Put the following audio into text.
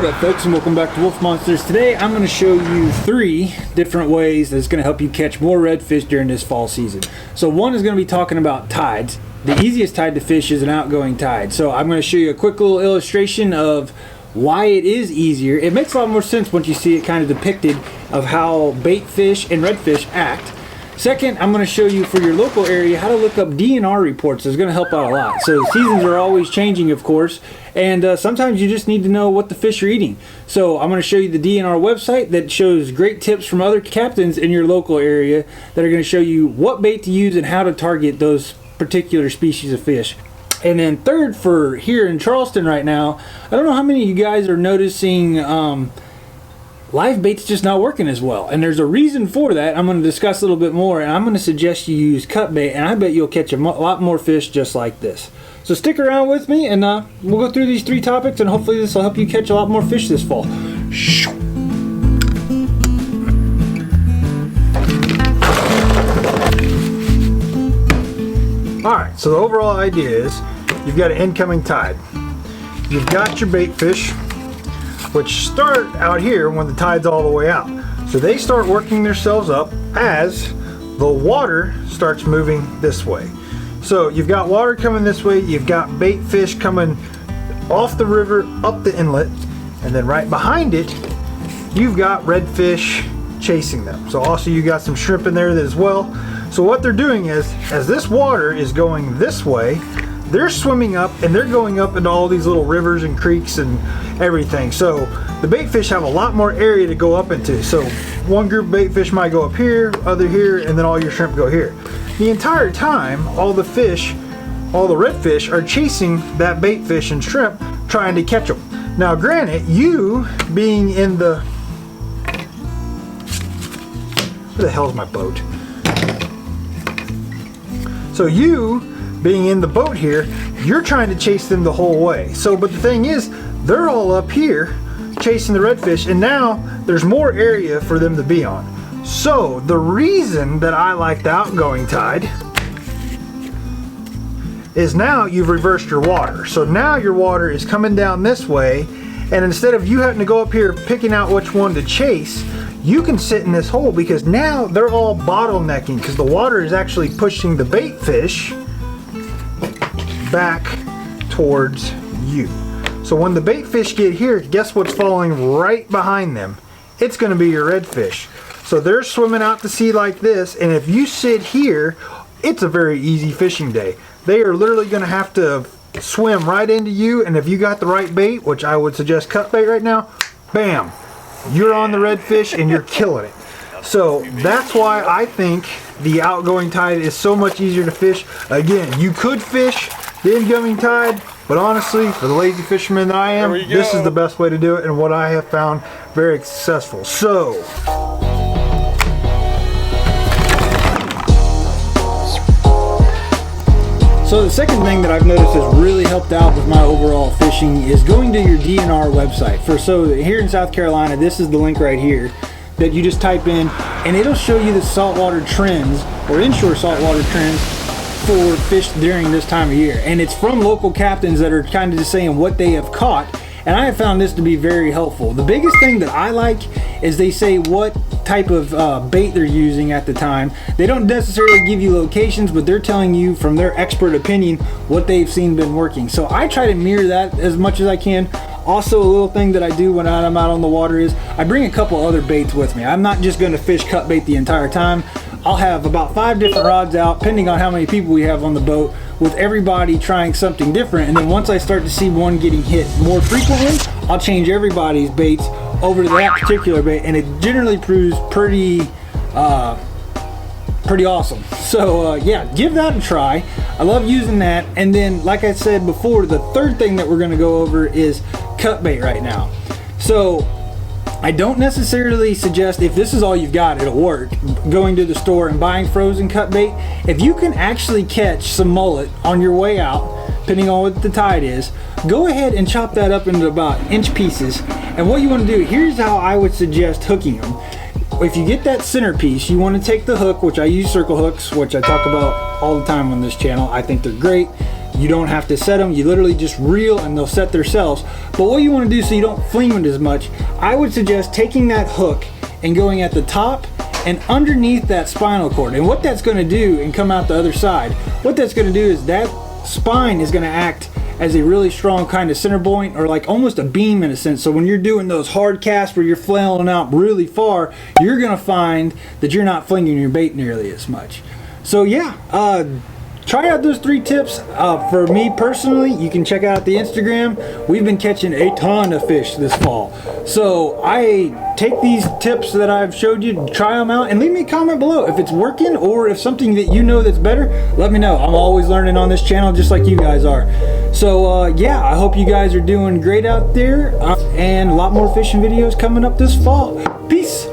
What up, folks, and welcome back to Wolfemonsters. Today I'm going to show you 3 different ways that's going to help you catch more redfish during this fall season. So one is going to be talking about tides. The easiest tide to fish is an outgoing tide. So I'm going to show you a quick little illustration of why it is easier. It makes a lot more sense once you see it kind of depicted of how bait fish and redfish act. Second, I'm going to show you for your local area how to look up DNR reports. It's going to help out a lot. So seasons are always changing, of course, and sometimes you just need to know what the fish are eating. So I'm going to show you the DNR website that shows great tips from other captains in your local area that are going to show you what bait to use and how to target those particular species of fish. And then third, for here in Charleston right now, I don't know how many of you guys are noticing live bait's just not working as well, and there's a reason for that. I'm going to discuss a little bit more, and I'm going to suggest you use cut bait, and I bet you'll catch a lot more fish just like this. So stick around with me, and we'll go through these 3 topics, and hopefully this will help you catch a lot more fish this fall. Alright, so the overall idea is you've got an incoming tide. You've got your bait fish, which start out here when the tide's all the way out. So they start working themselves up as the water starts moving this way. So you've got water coming this way, you've got bait fish coming off the river, up the inlet, and then right behind it, you've got redfish chasing them. So also you got some shrimp in there as well. So what they're doing is, as this water is going this way, they're swimming up and they're going up into all these little rivers and creeks and everything. So the bait fish have a lot more area to go up into. So one group of bait fish might go up here, other here, and then all your shrimp go here. The entire time, all the redfish are chasing that bait fish and shrimp, trying to catch them. Now granted, you being in the... Where the hell's my boat? So you being in the boat here, you're trying to chase them the whole way. So, but the thing is, they're all up here chasing the redfish, and now there's more area for them to be on. So the reason that I like the outgoing tide is now you've reversed your water. So now your water is coming down this way, and instead of you having to go up here picking out which one to chase, you can sit in this hole because now they're all bottlenecking because the water is actually pushing the bait fish back towards you. So when the bait fish get here, guess what's falling right behind them? It's going to be your redfish. So they're swimming out to sea like this, and if you sit here, it's a very easy fishing day. They are literally going to have to swim right into you, and if you got the right bait, which I would suggest cut bait right now, bam, you're on the redfish and you're killing it. So that's why I think the outgoing tide is so much easier to fish. Again, you could fish the incoming tide, but honestly, for the lazy fisherman that I am, this is the best way to do it and what I have found very successful. So the second thing that I've noticed has really helped out with my overall fishing is going to your DNR website. So here in South Carolina, this is the link right here that you just type in, and it'll show you the saltwater trends or inshore saltwater trends for fish during this time of year. And it's from local captains that are kind of just saying what they have caught, and I have found this to be very helpful. The biggest thing that I like is they say what type of bait they're using at the time. They don't necessarily give you locations, but they're telling you from their expert opinion what they've seen been working. So I try to mirror that as much as I can. Also, a little thing that I do when I'm out on the water is I bring a couple other baits with me. I'm not just going to fish cut bait the entire time. I'll have about 5 different rods out, depending on how many people we have on the boat, with everybody trying something different. And then once I start to see one getting hit more frequently, I'll change everybody's baits over to that particular bait, and it generally proves pretty awesome. So yeah, give that a try. I love using that. And then, like I said before, the third thing that we're going to go over is cut bait right now. So I don't necessarily suggest, if this is all you've got, it'll work, going to the store and buying frozen cut bait. If you can actually catch some mullet on your way out, depending on what the tide is, go ahead and chop that up into about inch pieces. And what you want to do, here's how I would suggest hooking them. If you get that centerpiece, you want to take the hook, which I use circle hooks, which I talk about all the time on this channel. I think they're great. You don't have to set them. You literally just reel and they'll set themselves. But what you want to do so you don't fling them as much, I would suggest taking that hook and going at the top and underneath that spinal cord. And what that's going to do, and come out the other side, what that's going to do is that spine is going to act as a really strong kind of center point, or like almost a beam in a sense. So when you're doing those hard casts where you're flailing out really far, you're going to find that you're not flinging your bait nearly as much. So yeah, try out those 3 tips. For me personally, you can check out the Instagram. We've been catching a ton of fish this fall. So I take these tips that I've showed you, try them out, and leave me a comment below. If it's working or if something that you know that's better, let me know. I'm always learning on this channel just like you guys are. So yeah, I hope you guys are doing great out there. And a lot more fishing videos coming up this fall. Peace.